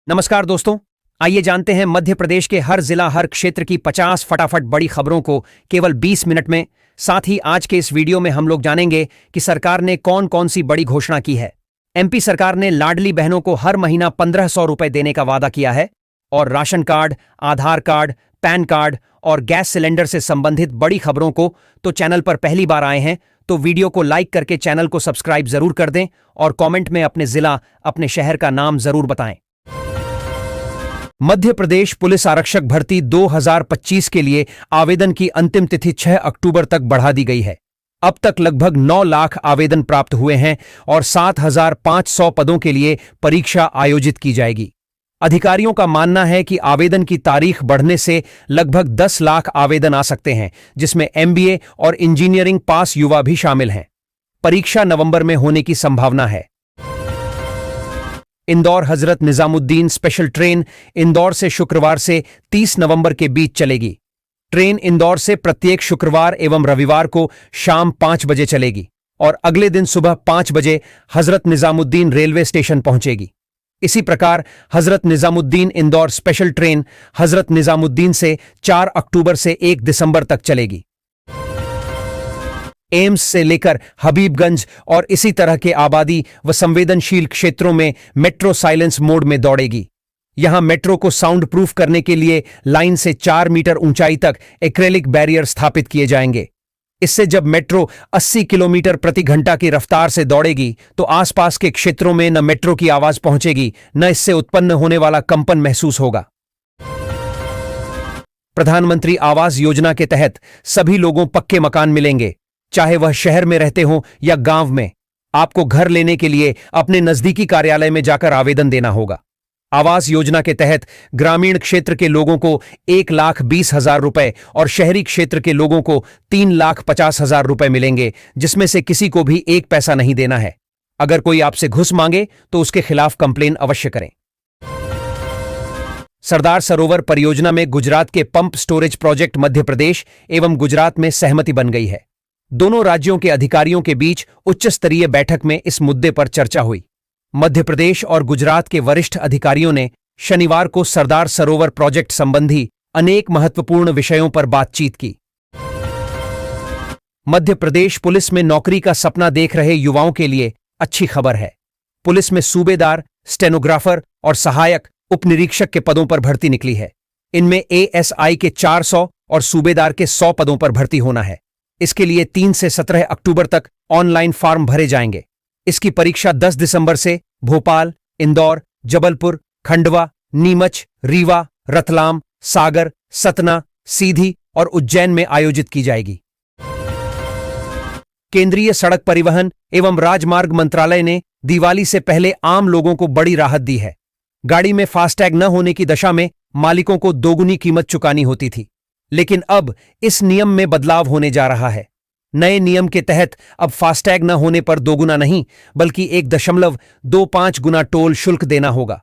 नमस्कार दोस्तों, आइए जानते हैं मध्य प्रदेश के हर जिला हर क्षेत्र की 50 फटाफट बड़ी खबरों को केवल 20 मिनट में। साथ ही आज के इस वीडियो में हम लोग जानेंगे कि सरकार ने कौन कौन सी बड़ी घोषणा की है। एमपी सरकार ने लाडली बहनों को हर महीना 1500 रुपए देने का वादा किया है और राशन कार्ड, आधार कार्ड, पैन कार्ड और गैस सिलेंडर से संबंधित बड़ी खबरों को तो चैनल पर पहली बार आए हैं तो वीडियो को लाइक करके चैनल को सब्सक्राइब जरूर कर दें और कमेंट में अपने जिला, अपने शहर का नाम जरूर बताएं। मध्य प्रदेश पुलिस आरक्षक भर्ती 2025 के लिए आवेदन की अंतिम तिथि 6 अक्टूबर तक बढ़ा दी गई है। अब तक लगभग 9 लाख आवेदन प्राप्त हुए हैं और 7,500 पदों के लिए परीक्षा आयोजित की जाएगी। अधिकारियों का मानना है कि आवेदन की तारीख बढ़ने से लगभग 10 लाख आवेदन आ सकते हैं, जिसमें एमबीए और इंजीनियरिंग पास युवा भी शामिल हैं। परीक्षा नवंबर में होने की संभावना है। इंदौर हजरत निजामुद्दीन स्पेशल ट्रेन इंदौर से शुक्रवार से 30 नवंबर के बीच चलेगी। ट्रेन इंदौर से प्रत्येक शुक्रवार एवं रविवार को शाम 5 बजे चलेगी और अगले दिन सुबह 5 बजे हजरत निजामुद्दीन रेलवे स्टेशन पहुंचेगी। इसी प्रकार हजरत निजामुद्दीन इंदौर स्पेशल ट्रेन हजरत निजामुद्दीन से 4 अक्टूबर से 1 दिसंबर तक चलेगी। एम्स से लेकर हबीबगंज और इसी तरह के आबादी व संवेदनशील क्षेत्रों में मेट्रो साइलेंस मोड में दौड़ेगी। यहां मेट्रो को साउंड प्रूफ करने के लिए लाइन से 4 मीटर ऊंचाई तक एक्रेलिक बैरियर स्थापित किए जाएंगे। इससे जब मेट्रो 80 किलोमीटर प्रति घंटा की रफ्तार से दौड़ेगी तो आसपास के क्षेत्रों में न मेट्रो की आवाज पहुंचेगी, न इससे उत्पन्न होने वाला कंपन महसूस होगा। प्रधानमंत्री आवास योजना के तहत सभी लोगों पक्के मकान मिलेंगे, चाहे वह शहर में रहते हों या गांव में। आपको घर लेने के लिए अपने नजदीकी कार्यालय में जाकर आवेदन देना होगा। आवास योजना के तहत ग्रामीण क्षेत्र के लोगों को 1,20,000 रुपए और शहरी क्षेत्र के लोगों को 3,50,000 रुपए मिलेंगे, जिसमें से किसी को भी 1 पैसा नहीं देना है। अगर कोई आपसे घुस मांगे तो उसके खिलाफ कंप्लेन अवश्य करें। सरदार सरोवर परियोजना में गुजरात के pump storage project Madhya Pradesh एवं गुजरात में सहमति बन गई है। दोनों राज्यों के अधिकारियों के बीच उच्च स्तरीय बैठक में इस मुद्दे पर चर्चा हुई। मध्य प्रदेश और गुजरात के वरिष्ठ अधिकारियों ने शनिवार को सरदार सरोवर प्रोजेक्ट संबंधी अनेक महत्वपूर्ण विषयों पर बातचीत की। मध्य प्रदेश पुलिस में नौकरी का सपना देख रहे युवाओं के लिए अच्छी खबर है। पुलिस में सूबेदार, स्टेनोग्राफर और सहायक उप निरीक्षक के पदों पर भर्ती निकली है। इनमें एएसआई के 400 और सूबेदार के 100 पदों पर भर्ती होना है। इसके लिए 3 से 17 अक्टूबर तक ऑनलाइन फॉर्म भरे जाएंगे। इसकी परीक्षा 10 दिसंबर से भोपाल, इंदौर, जबलपुर, खंडवा, नीमच, रीवा, रतलाम, सागर, सतना, सीधी और उज्जैन में आयोजित की जाएगी। केंद्रीय सड़क परिवहन एवं राजमार्ग मंत्रालय ने दिवाली से पहले आम लोगों को बड़ी राहत दी है। गाड़ी में फास्टैग न होने की दशा में मालिकों को दोगुनी कीमत चुकानी होती थी, लेकिन अब इस नियम में बदलाव होने जा रहा है। नए नियम के तहत अब फास्टैग न होने पर दोगुना नहीं बल्कि 1.25 गुना टोल शुल्क देना होगा।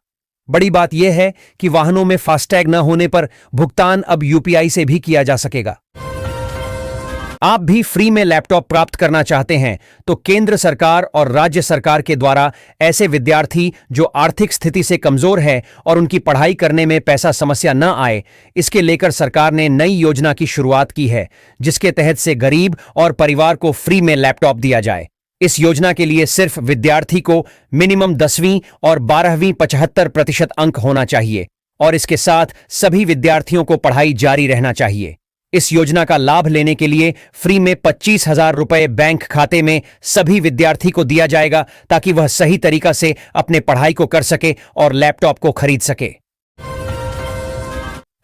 बड़ी बात यह है कि वाहनों में फास्टैग न होने पर भुगतान अब यूपीआई से भी किया जा सकेगा। आप भी फ्री में लैपटॉप प्राप्त करना चाहते हैं तो केंद्र सरकार और राज्य सरकार के द्वारा ऐसे विद्यार्थी जो आर्थिक स्थिति से कमजोर है और उनकी पढ़ाई करने में पैसा समस्या न आए, इसके लेकर सरकार ने नई योजना की शुरुआत की है, जिसके तहत से गरीब और परिवार को फ्री में लैपटॉप दिया जाए। इस योजना के लिए सिर्फ विद्यार्थी को मिनिमम 10वीं और 12वीं 75% अंक होना चाहिए और इसके साथ सभी विद्यार्थियों को पढ़ाई जारी रहना चाहिए। इस योजना का लाभ लेने के लिए फ्री में 25,000 रुपए बैंक खाते में सभी विद्यार्थी को दिया जाएगा ताकि वह सही तरीका से अपने पढ़ाई को कर सके और लैपटॉप को खरीद सके।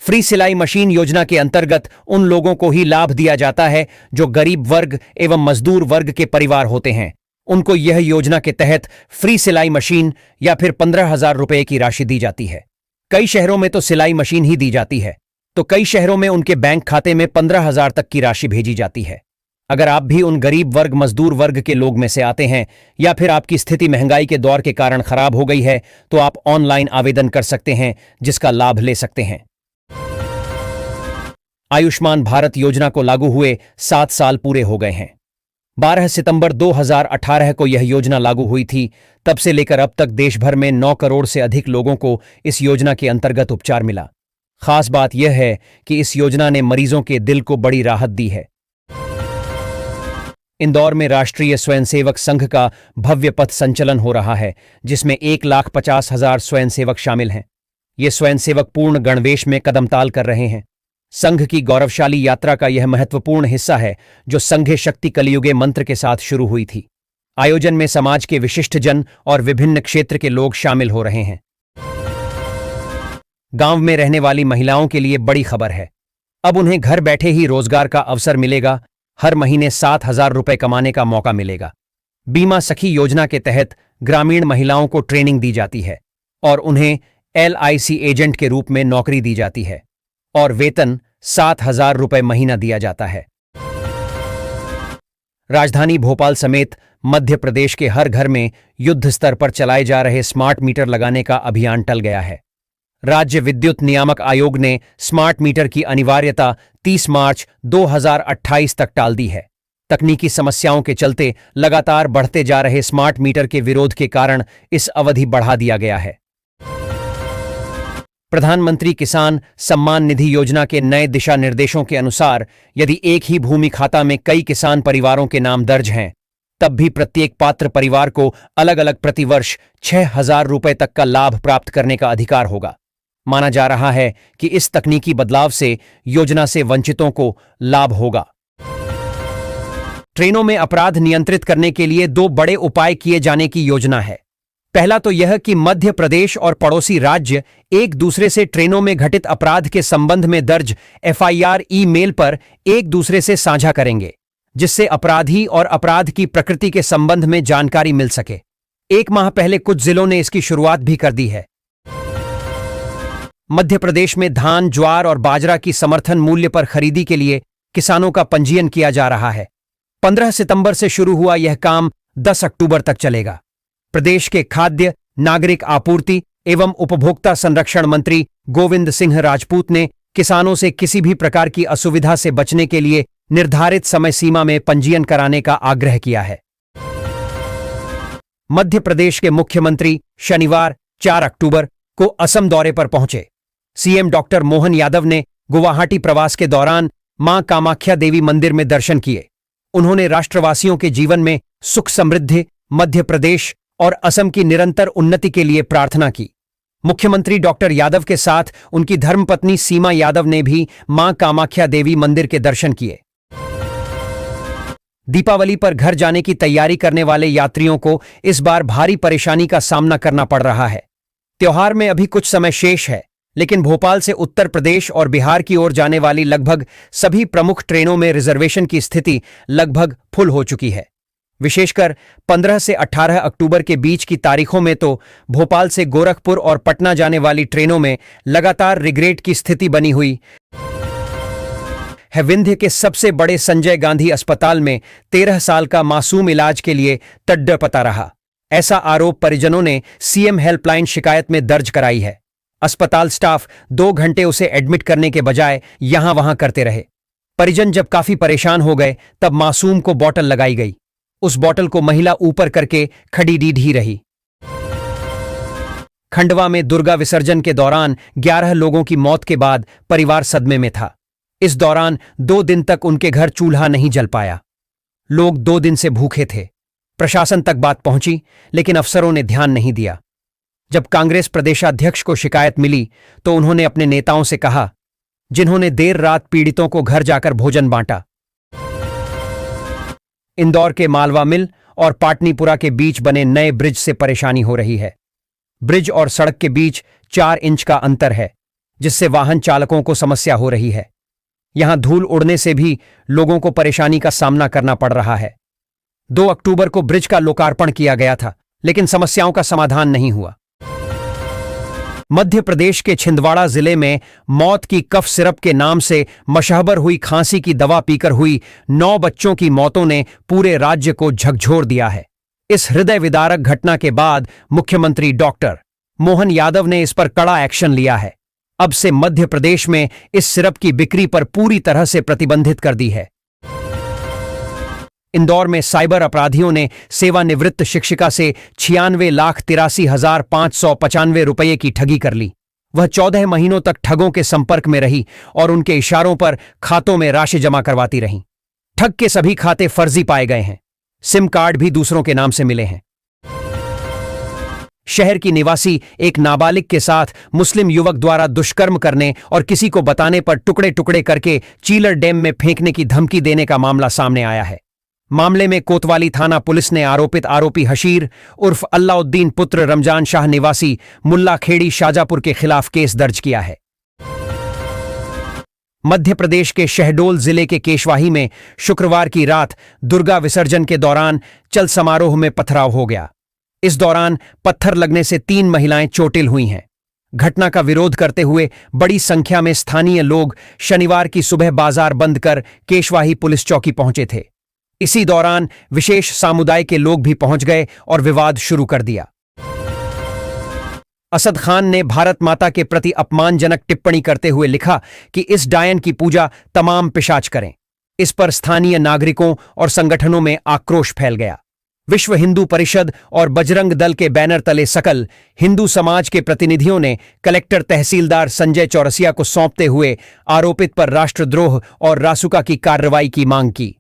फ्री सिलाई मशीन योजना के अंतर्गत उन लोगों को ही लाभ दिया जाता है जो गरीब वर्ग एवं मजदूर वर्ग के परिवार होते हैं। उनको यह योजना के तहत फ्री सिलाई मशीन या फिर 15,000 रुपए की राशि दी जाती है। कई शहरों में तो सिलाई मशीन ही दी जाती है, तो कई शहरों में उनके बैंक खाते में 15,000 तक की राशि भेजी जाती है। अगर आप भी उन गरीब वर्ग, मजदूर वर्ग के लोग में से आते हैं या फिर आपकी स्थिति महंगाई के दौर के कारण खराब हो गई है, तो आप ऑनलाइन आवेदन कर सकते हैं, जिसका लाभ ले सकते हैं। आयुष्मान भारत योजना को लागू हुए 7 साल पूरे हो गए हैं। 12 सितंबर 2018 को यह योजना लागू हुई थी। तब से लेकर अब तक देश भर में 9 करोड़ से अधिक लोगों को इस योजना के अंतर्गत उपचार मिला। खास बात यह है कि इस योजना ने मरीजों के दिल को बड़ी राहत दी है। इंदौर में राष्ट्रीय स्वयंसेवक संघ का भव्य पथ संचलन हो रहा है, जिसमें 1,50,000 स्वयंसेवक शामिल हैं। ये स्वयंसेवक पूर्ण गणवेश में कदमताल कर रहे हैं। संघ की गौरवशाली यात्रा का यह महत्वपूर्ण हिस्सा है, जो संघे शक्ति कलियुगे मंत्र के साथ शुरू हुई थी। आयोजन में समाज के विशिष्ट जन और विभिन्न क्षेत्र के लोग शामिल हो रहे हैं। गांव में रहने वाली महिलाओं के लिए बड़ी खबर है। अब उन्हें घर बैठे ही रोजगार का अवसर मिलेगा। हर महीने 7,000 रुपए कमाने का मौका मिलेगा। बीमा सखी योजना के तहत ग्रामीण महिलाओं को ट्रेनिंग दी जाती है और उन्हें LIC एजेंट के रूप में नौकरी दी जाती है और वेतन 7,000 रुपए महीना दिया जाता है। राजधानी भोपाल समेत मध्य प्रदेश के हर घर में युद्ध स्तर पर चलाए जा रहे स्मार्ट मीटर लगाने का अभियान टल गया है। राज्य विद्युत नियामक आयोग ने स्मार्ट मीटर की अनिवार्यता 30 मार्च 2028 तक टाल दी है। तकनीकी समस्याओं के चलते लगातार बढ़ते जा रहे स्मार्ट मीटर के विरोध के कारण इस अवधि बढ़ा दिया गया है। प्रधानमंत्री किसान सम्मान निधि योजना के नए दिशा निर्देशों के अनुसार यदि एक ही भूमि खाता में कई किसान परिवारों के नाम दर्ज हैं, तब भी प्रत्येक पात्र परिवार को अलग अलग प्रतिवर्ष 6,000 रुपए तक का लाभ प्राप्त करने का अधिकार होगा। माना जा रहा है कि इस तकनीकी बदलाव से योजना से वंचितों को लाभ होगा। ट्रेनों में अपराध नियंत्रित करने के लिए 2 बड़े उपाय किए जाने की योजना है। पहला तो यह कि मध्य प्रदेश और पड़ोसी राज्य एक दूसरे से ट्रेनों में घटित अपराध के संबंध में दर्ज FIR ईमेल पर एक दूसरे से साझा करेंगे, जिससे अपराधी और अपराध की प्रकृति के संबंध में जानकारी मिल सके। 1 माह पहले कुछ जिलों ने इसकी शुरुआत भी कर दी है। मध्य प्रदेश में धान, ज्वार और बाजरा की समर्थन मूल्य पर खरीदी के लिए किसानों का पंजीयन किया जा रहा है। 15 सितंबर से शुरू हुआ यह काम 10 अक्टूबर तक चलेगा। प्रदेश के खाद्य, नागरिक आपूर्ति एवं उपभोक्ता संरक्षण मंत्री गोविंद सिंह राजपूत ने किसानों से किसी भी प्रकार की असुविधा से बचने के लिए निर्धारित समय सीमा में पंजीयन कराने का आग्रह किया है। मध्य प्रदेश के मुख्यमंत्री शनिवार 4 अक्टूबर को असम दौरे पर पहुंचे। सीएम डॉक्टर मोहन यादव ने गुवाहाटी प्रवास के दौरान मां कामाख्या देवी मंदिर में दर्शन किए। उन्होंने राष्ट्रवासियों के जीवन में सुख समृद्धि, मध्य प्रदेश और असम की निरंतर उन्नति के लिए प्रार्थना की। मुख्यमंत्री डॉक्टर यादव के साथ उनकी धर्मपत्नी सीमा यादव ने भी मां कामाख्या देवी मंदिर के दर्शन किए। दीपावली पर घर जाने की तैयारी करने वाले यात्रियों को इस बार भारी परेशानी का सामना करना पड़ रहा है। त्योहार में अभी कुछ समय शेष है, लेकिन भोपाल से उत्तर प्रदेश और बिहार की ओर जाने वाली लगभग सभी प्रमुख ट्रेनों में रिजर्वेशन की स्थिति लगभग फुल हो चुकी है। विशेषकर 15 से 18 अक्टूबर के बीच की तारीखों में तो भोपाल से गोरखपुर और पटना जाने वाली ट्रेनों में लगातार रिग्रेट की स्थिति बनी हुई है। विंध्य के सबसे बड़े संजय गांधी अस्पताल में 13 साल का मासूम इलाज के लिए तड़पता रहा। ऐसा आरोप परिजनों ने सीएम हेल्पलाइन शिकायत में दर्ज कराई है। अस्पताल स्टाफ 2 घंटे उसे एडमिट करने के बजाय यहां वहां करते रहे। परिजन जब काफी परेशान हो गए, तब मासूम को बोतल लगाई गई। उस बोतल को महिला ऊपर करके खड़ी रीढ़ रही। खंडवा में दुर्गा विसर्जन के दौरान 11 लोगों की मौत के बाद परिवार सदमे में था। इस दौरान 2 दिन तक उनके घर चूल्हा नहीं जल पाया। लोग 2 दिन से भूखे थे। प्रशासन तक बात पहुंची, लेकिन अफसरों ने ध्यान नहीं दिया। जब कांग्रेस प्रदेशाध्यक्ष को शिकायत मिली, तो उन्होंने अपने नेताओं से कहा, जिन्होंने देर रात पीड़ितों को घर जाकर भोजन बांटा। इंदौर के मालवा मिल और पाटनीपुरा के बीच बने नए ब्रिज से परेशानी हो रही है। ब्रिज और सड़क के बीच 4 इंच का अंतर है, जिससे वाहन चालकों को समस्या हो रही है। यहां धूल उड़ने से भी लोगों को परेशानी का सामना करना पड़ रहा है। 2 अक्टूबर को ब्रिज का लोकार्पण किया गया था, लेकिन समस्याओं का समाधान नहीं हुआ। मध्य प्रदेश के छिंदवाड़ा जिले में मौत की कफ सिरप के नाम से मशहूर हुई खांसी की दवा पीकर हुई 9 बच्चों की मौतों ने पूरे राज्य को झकझोर दिया है। इस हृदय विदारक घटना के बाद मुख्यमंत्री डॉक्टर मोहन यादव ने इस पर कड़ा एक्शन लिया है। अब से मध्य प्रदेश में इस सिरप की बिक्री पर पूरी तरह से प्रतिबंधित कर दी है। इंदौर में साइबर अपराधियों ने सेवानिवृत्त शिक्षिका से 96,83,595 रुपये की ठगी कर ली। वह 14 महीनों तक ठगों के संपर्क में रही और उनके इशारों पर खातों में राशि जमा करवाती रहीं। ठग के सभी खाते फर्जी पाए गए हैं। सिम कार्ड भी दूसरों के नाम से मिले हैं। शहर की निवासी एक नाबालिग के साथ मुस्लिम युवक द्वारा दुष्कर्म करने और किसी को बताने पर टुकड़े टुकड़े करके चीलर डैम में फेंकने की धमकी देने का मामला सामने आया है। मामले में कोतवाली थाना पुलिस ने आरोपी हशीर उर्फ अल्लाउद्दीन पुत्र रमजान शाह निवासी मुल्ला खेड़ी शाजापुर के खिलाफ केस दर्ज किया है। मध्य प्रदेश के शहडोल जिले के केशवाही में शुक्रवार की रात दुर्गा विसर्जन के दौरान चल समारोह में पथराव हो गया। इस दौरान पत्थर लगने से 3 महिलाएं चोटिल हुई हैं। घटना का विरोध करते हुए बड़ी संख्या में स्थानीय लोग शनिवार की सुबह बाजार बंद कर केशवाही पुलिस चौकी पहुंचे थे। इसी दौरान विशेष समुदाय के लोग भी पहुंच गए और विवाद शुरू कर दिया। असद खान ने भारत माता के प्रति अपमानजनक टिप्पणी करते हुए लिखा कि इस डायन की पूजा तमाम पिशाच करें। इस पर स्थानीय नागरिकों और संगठनों में आक्रोश फैल गया। विश्व हिंदू परिषद और बजरंग दल के बैनर तले सकल हिंदू समाज के प्रतिनिधियों ने कलेक्टर तहसीलदार संजय चौरसिया को सौंपते हुए आरोपित पर राष्ट्रद्रोह और रासुका की कार्रवाई की मांग की।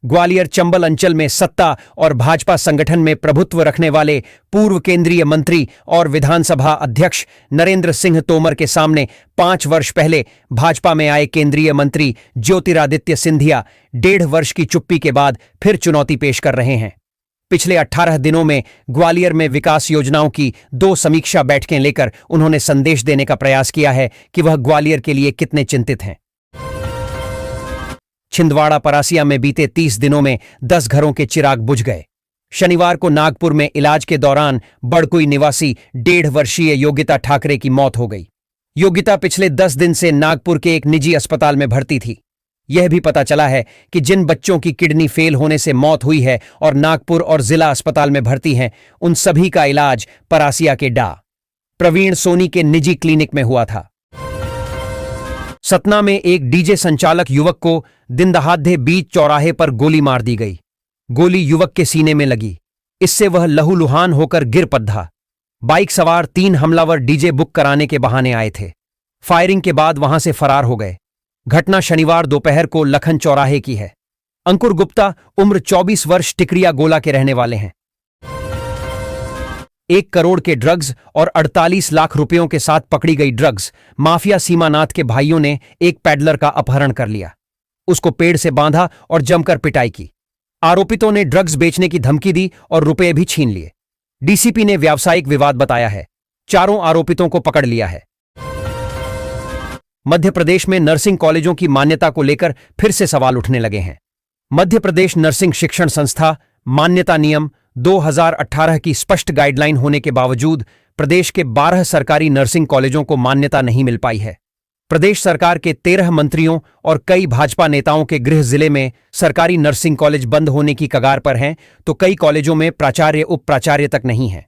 ग्वालियर चंबल अंचल में सत्ता और भाजपा संगठन में प्रभुत्व रखने वाले पूर्व केंद्रीय मंत्री और विधानसभा अध्यक्ष नरेंद्र सिंह तोमर के सामने 5 वर्ष पहले भाजपा में आए केंद्रीय मंत्री ज्योतिरादित्य सिंधिया 1.5 वर्ष की चुप्पी के बाद फिर चुनौती पेश कर रहे हैं। पिछले 18 दिनों में ग्वालियर में विकास योजनाओं की 2 समीक्षा बैठकें लेकर उन्होंने संदेश देने का प्रयास किया है कि वह ग्वालियर के लिए कितने चिंतित हैं। छिंदवाड़ा परासिया में बीते 30 दिनों में 10 घरों के चिराग बुझ गए। शनिवार को नागपुर में इलाज के दौरान बड़कुई निवासी 1.5 वर्षीय योगिता ठाकरे की मौत हो गई। योगिता पिछले 10 दिन से नागपुर के एक निजी अस्पताल में भर्ती थी। यह भी पता चला है कि जिन बच्चों की किडनी फेल होने से मौत हुई है और नागपुर और जिला अस्पताल में भर्ती हैं, उन सभी का इलाज परासिया के डा. प्रवीण सोनी के निजी क्लिनिक में हुआ था। सतना में एक डीजे संचालक युवक को दिनदहाड़े बीच चौराहे पर गोली मार दी गई। गोली युवक के सीने में लगी। इससे वह लहूलुहान होकर गिर पड़ा। बाइक सवार 3 हमलावर डीजे बुक कराने के बहाने आए थे। फायरिंग के बाद वहां से फरार हो गए। घटना शनिवार दोपहर को लखन चौराहे की है। अंकुर गुप्ता उम्र 24 वर्ष टिकरिया गोला के रहने वाले हैं। 1 करोड़ के ड्रग्स और 48 लाख रुपयों के साथ पकड़ी गई ड्रग्स माफिया सीमानाथ के भाइयों ने एक पैडलर का अपहरण कर लिया। उसको पेड़ से बांधा और जमकर पिटाई की। आरोपितों ने ड्रग्स बेचने की धमकी दी और रुपए भी छीन लिए। डीसीपी ने व्यावसायिक विवाद बताया है। चारों आरोपितों को पकड़ लिया है। मध्य प्रदेश में नर्सिंग कॉलेजों की मान्यता को लेकर फिर से सवाल उठने लगे हैं। मध्य प्रदेश नर्सिंग शिक्षण संस्था मान्यता नियम 2018 की स्पष्ट गाइडलाइन होने के बावजूद प्रदेश के 12 सरकारी नर्सिंग कॉलेजों को मान्यता नहीं मिल पाई है। प्रदेश सरकार के 13 मंत्रियों और कई भाजपा नेताओं के गृह जिले में सरकारी नर्सिंग कॉलेज बंद होने की कगार पर हैं, तो कई कॉलेजों में प्राचार्य उप प्राचार्य तक नहीं है।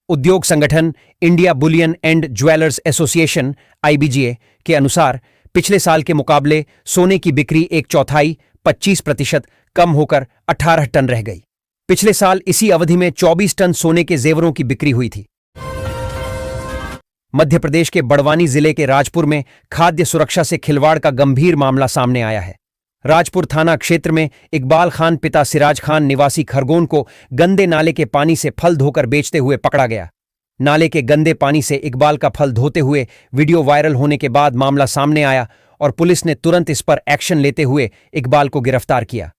उद्योग संगठन India Boolean and jewellers association (IBGA) के अनुसार पिछले साल के मुकाबले सोने की बिक्री 1/4 25% कम होकर 18 टन रह गई। पिछले साल इसी अवधि में 24 टन सोने के जेवरों की बिक्री हुई थी। मध्य प्रदेश के बड़वानी जिले के राजपुर में खाद्य सुरक्षा से खिलवाड़ का गंभीर मामला सामने आया है। राजपुर थाना क्षेत्र में इकबाल खान पिता सिराज खान निवासी खरगोन को गंदे नाले के पानी से फल धोकर बेचते हुए पकड़ा गया। नाले के गंदे पानी से इकबाल का फल धोते हुए वीडियो वायरल होने के बाद मामला सामने आया और पुलिस ने तुरंत इस पर एक्शन लेते हुए इकबाल को गिरफ्तार किया।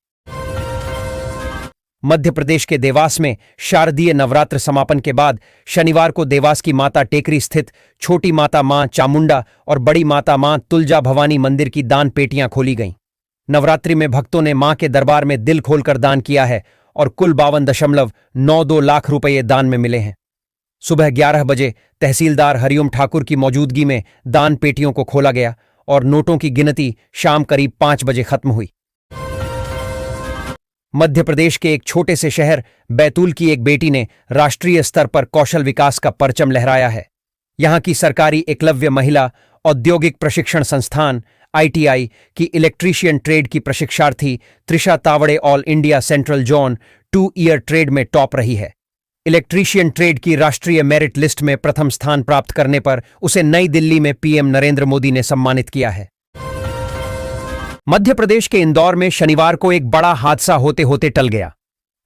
मध्य प्रदेश के देवास में शारदीय नवरात्र समापन के बाद शनिवार को देवास की माता टेकरी स्थित छोटी माता मां चामुंडा और बड़ी माता मां तुलजा भवानी मंदिर की दान पेटियां खोली गईं। नवरात्रि में भक्तों ने मां के दरबार में दिल खोलकर दान किया है और कुल 52.92 लाख रुपये दान में मिले हैं। सुबह 11 बजे तहसीलदार हरिओम ठाकुर की मौजूदगी में दान पेटियों को खोला गया और नोटों की गिनती शाम करीब 5 बजे खत्म हुई। मध्य प्रदेश के एक छोटे से शहर बैतूल की एक बेटी ने राष्ट्रीय स्तर पर कौशल विकास का परचम लहराया है। यहां की सरकारी एकलव्य महिला औद्योगिक प्रशिक्षण संस्थान आईटीआई की इलेक्ट्रीशियन ट्रेड की प्रशिक्षार्थी Trisha Tawde all India central zone 2 year trade में टॉप रही है। इलेक्ट्रीशियन ट्रेड की राष्ट्रीय मेरिट लिस्ट में प्रथम स्थान प्राप्त करने पर उसे नई दिल्ली में पीएम नरेंद्र मोदी ने सम्मानित किया है। मध्य प्रदेश के इंदौर में शनिवार को एक बड़ा हादसा होते होते टल गया।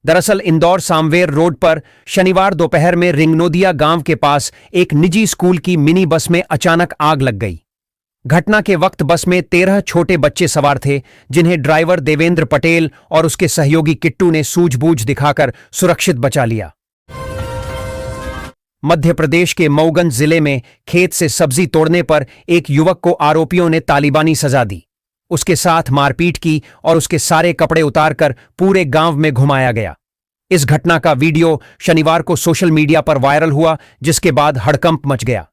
दरअसल इंदौर सामवेर रोड पर शनिवार दोपहर में रिंगनोदिया गांव के पास एक निजी स्कूल की मिनी बस में अचानक आग लग गई। घटना के वक्त बस में 13 छोटे बच्चे सवार थे, जिन्हें ड्राइवर देवेंद्र पटेल और उसके सहयोगी किट्टू ने सूझबूझ दिखाकर सुरक्षित बचा लिया। मध्य प्रदेश के मऊगंज जिले में खेत से सब्जी तोड़ने पर एक युवक को आरोपियों ने तालिबानी सजा दी। उसके साथ मारपीट की और उसके सारे कपड़े उतारकर पूरे गांव में घुमाया गया। इस घटना का वीडियो शनिवार को सोशल मीडिया पर वायरल हुआ, जिसके बाद हड़कंप मच गया।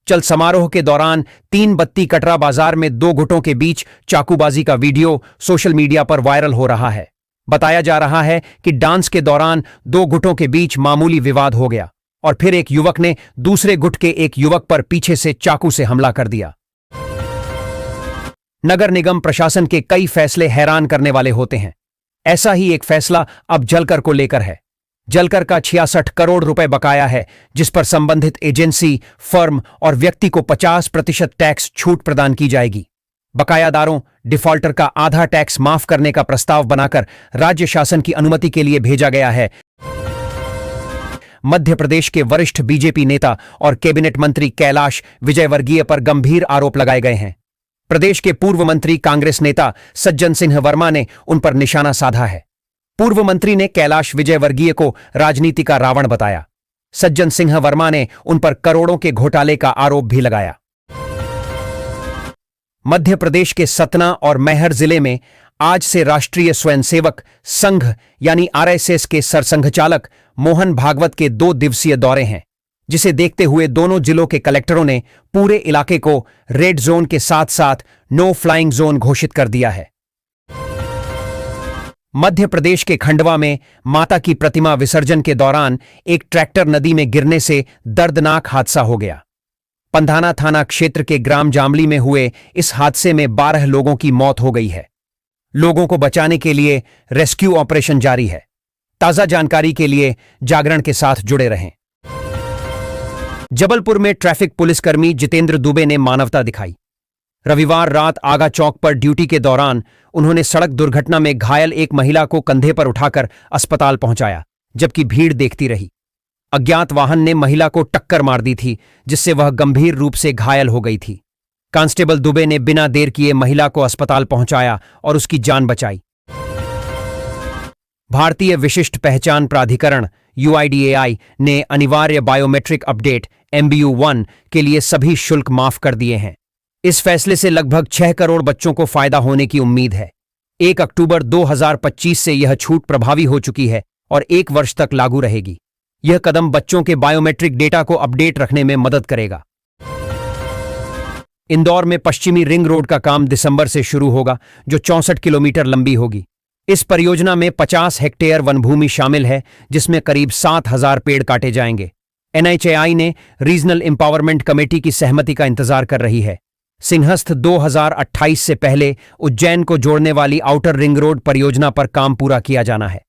चल समारोह के दौरान 3 बत्ती कटरा बाजार में 2 गुटों के बीच चाकूबाजी का वीडियो सोशल मीडिया पर वायरल हो रहा है। बताया जा रहा है कि डांस के दौरान 2 गुटों के बीच मामूली विवाद हो गया और फिर एक युवक ने दूसरे गुट के एक युवक पर पीछे से चाकू से हमला कर दिया। नगर निगम प्रशासन के कई फैसले हैरान करने वाले होते हैं। ऐसा ही एक फैसला अब जलकर को लेकर है। जलकर का 66 करोड़ रुपए बकाया है, जिस पर संबंधित एजेंसी, फर्म और व्यक्ति को 50% टैक्स छूट प्रदान की जाएगी। बकायादारों, डिफॉल्टर का आधा टैक्स माफ करने का प्रस्ताव बनाकर राज्य शासन की अनुमति के लिए भेजा गया है। मध्य प्रदेश के वरिष्ठ बीजेपी नेता और कैबिनेट मंत्री कैलाश विजयवर्गीय पर गंभीर आरोप लगाए गए हैं। प्रदेश के पूर्व मंत्री कांग्रेस नेता सज्जन सिंह वर्मा ने उन पर निशाना साधा है। पूर्व मंत्री ने कैलाश विजयवर्गीय को राजनीति का रावण बताया। सज्जन सिंह वर्मा ने उन पर करोड़ों के घोटाले का आरोप भी लगाया। मध्य प्रदेश के सतना और मैहर जिले में आज से राष्ट्रीय स्वयंसेवक संघ यानी आरएसएस के सरसंघचालक मोहन भागवत के 2 दिवसीय दौरे हैं, जिसे देखते हुए दोनों जिलों के कलेक्टरों ने पूरे इलाके को रेड जोन के साथ साथ नो फ्लाइंग जोन घोषित कर दिया है। मध्य प्रदेश के खंडवा में माता की प्रतिमा विसर्जन के दौरान एक ट्रैक्टर नदी में गिरने से दर्दनाक हादसा हो गया। पंधाना थाना क्षेत्र के ग्राम जामली में हुए इस हादसे में 12 लोगों की मौत हो गई है। लोगों को बचाने के लिए रेस्क्यू ऑपरेशन जारी है। ताजा जानकारी के लिए जागरण के साथ जुड़े रहें। जबलपुर में ट्रैफिक पुलिसकर्मी जितेंद्र दुबे ने मानवता दिखाई। रविवार रात आगा चौक पर ड्यूटी के दौरान उन्होंने सड़क दुर्घटना में घायल एक महिला को कंधे पर उठाकर अस्पताल पहुंचाया, जबकि भीड़ देखती रही। अज्ञात वाहन ने महिला को टक्कर मार दी थी, जिससे वह गंभीर रूप से घायल हो गई थी। कांस्टेबल दुबे ने बिना देर किए महिला को अस्पताल पहुंचाया और उसकी जान बचाई। भारतीय विशिष्ट पहचान प्राधिकरण UIDAI ने अनिवार्य बायोमेट्रिक अपडेट MBU1 के लिए सभी शुल्क माफ कर दिए हैं। इस फैसले से लगभग 6 करोड़ बच्चों को फायदा होने की उम्मीद है। 1 अक्टूबर 2025 से यह छूट प्रभावी हो चुकी है और 1 वर्ष तक लागू रहेगी। यह कदम बच्चों के बायोमेट्रिक डेटा को अपडेट रखने में मदद करेगा। इंदौर में पश्चिमी रिंग रोड का काम दिसंबर से शुरू होगा, जो 64 किलोमीटर लंबी होगी। इस परियोजना में 50 हेक्टेयर वनभूमि शामिल है, जिसमें करीब 7,000 पेड़ काटे जाएंगे। NHAI ने रीजनल एम्पावरमेंट कमेटी की सहमति का इंतजार कर रही है। सिंहस्थ 2028 से पहले उज्जैन को जोड़ने वाली आउटर रिंग रोड परियोजना पर काम पूरा किया जाना है।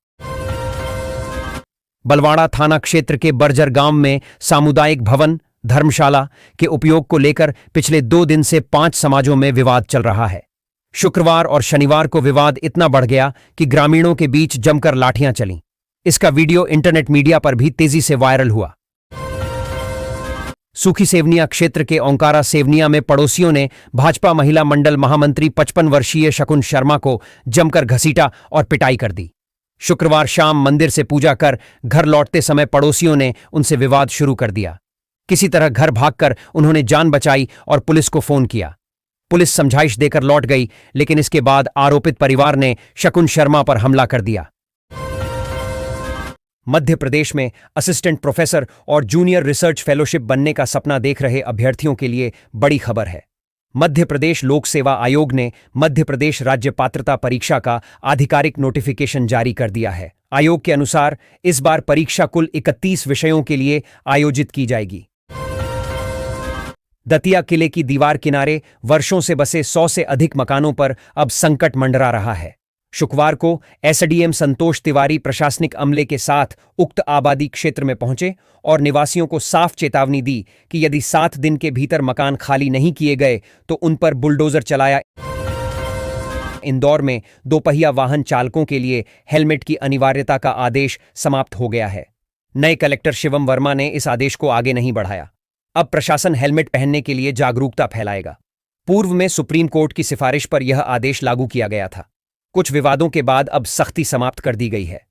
बलवाड़ा थाना क्षेत्र के बर्जर गांव में सामुदायिक भवन धर्मशाला के उपयोग को लेकर पिछले 2 दिन से 5 समाजों में विवाद चल रहा है। शुक्रवार और शनिवार को विवाद इतना बढ़ गया कि ग्रामीणों के बीच जमकर लाठियां चलीं। इसका वीडियो इंटरनेट मीडिया पर भी तेजी से वायरल हुआ। सूखी सेवनिया क्षेत्र के ओंकारा सेवनिया में पड़ोसियों ने भाजपा महिला मंडल महामंत्री 55 वर्षीय शकुन शर्मा को जमकर घसीटा और पिटाई कर दी। शुक्रवार शाम मंदिर से पूजा कर घर लौटते समय पड़ोसियों ने उनसे विवाद शुरू कर दिया। किसी तरह घर भागकर उन्होंने जान बचाई और पुलिस को फोन किया। पुलिस समझाइश देकर लौट गई, लेकिन इसके बाद आरोपित परिवार ने शकुन शर्मा पर हमला कर दिया। मध्य प्रदेश में असिस्टेंट प्रोफेसर और जूनियर रिसर्च फेलोशिप बनने का सपना देख रहे अभ्यर्थियों के लिए बड़ी खबर है। मध्य प्रदेश लोक सेवा आयोग ने मध्य प्रदेश राज्य पात्रता परीक्षा का आधिकारिक नोटिफिकेशन जारी कर दिया है। आयोग के अनुसार इस बार परीक्षा कुल 31 विषयों के लिए आयोजित की जाएगी। दतिया किले की दीवार किनारे वर्षों से बसे 100 से अधिक मकानों पर अब संकट मंडरा रहा है। शुक्रवार को एसडीएम संतोष तिवारी प्रशासनिक अमले के साथ उक्त आबादी क्षेत्र में पहुंचे और निवासियों को साफ चेतावनी दी कि यदि 7 दिन के भीतर मकान खाली नहीं किए गए तो उन पर बुलडोजर चलाया। इंदौर में दोपहिया वाहन चालकों के लिए हेलमेट की अनिवार्यता का आदेश समाप्त हो गया है। नए कलेक्टर शिवम वर्मा ने इस आदेश को आगे नहीं बढ़ाया। अब प्रशासन हेलमेट पहनने के लिए जागरूकता फैलाएगा। पूर्व में सुप्रीम कोर्ट की सिफारिश पर यह आदेश लागू किया गया था। कुछ विवादों के बाद अब सख्ती समाप्त कर दी गई है।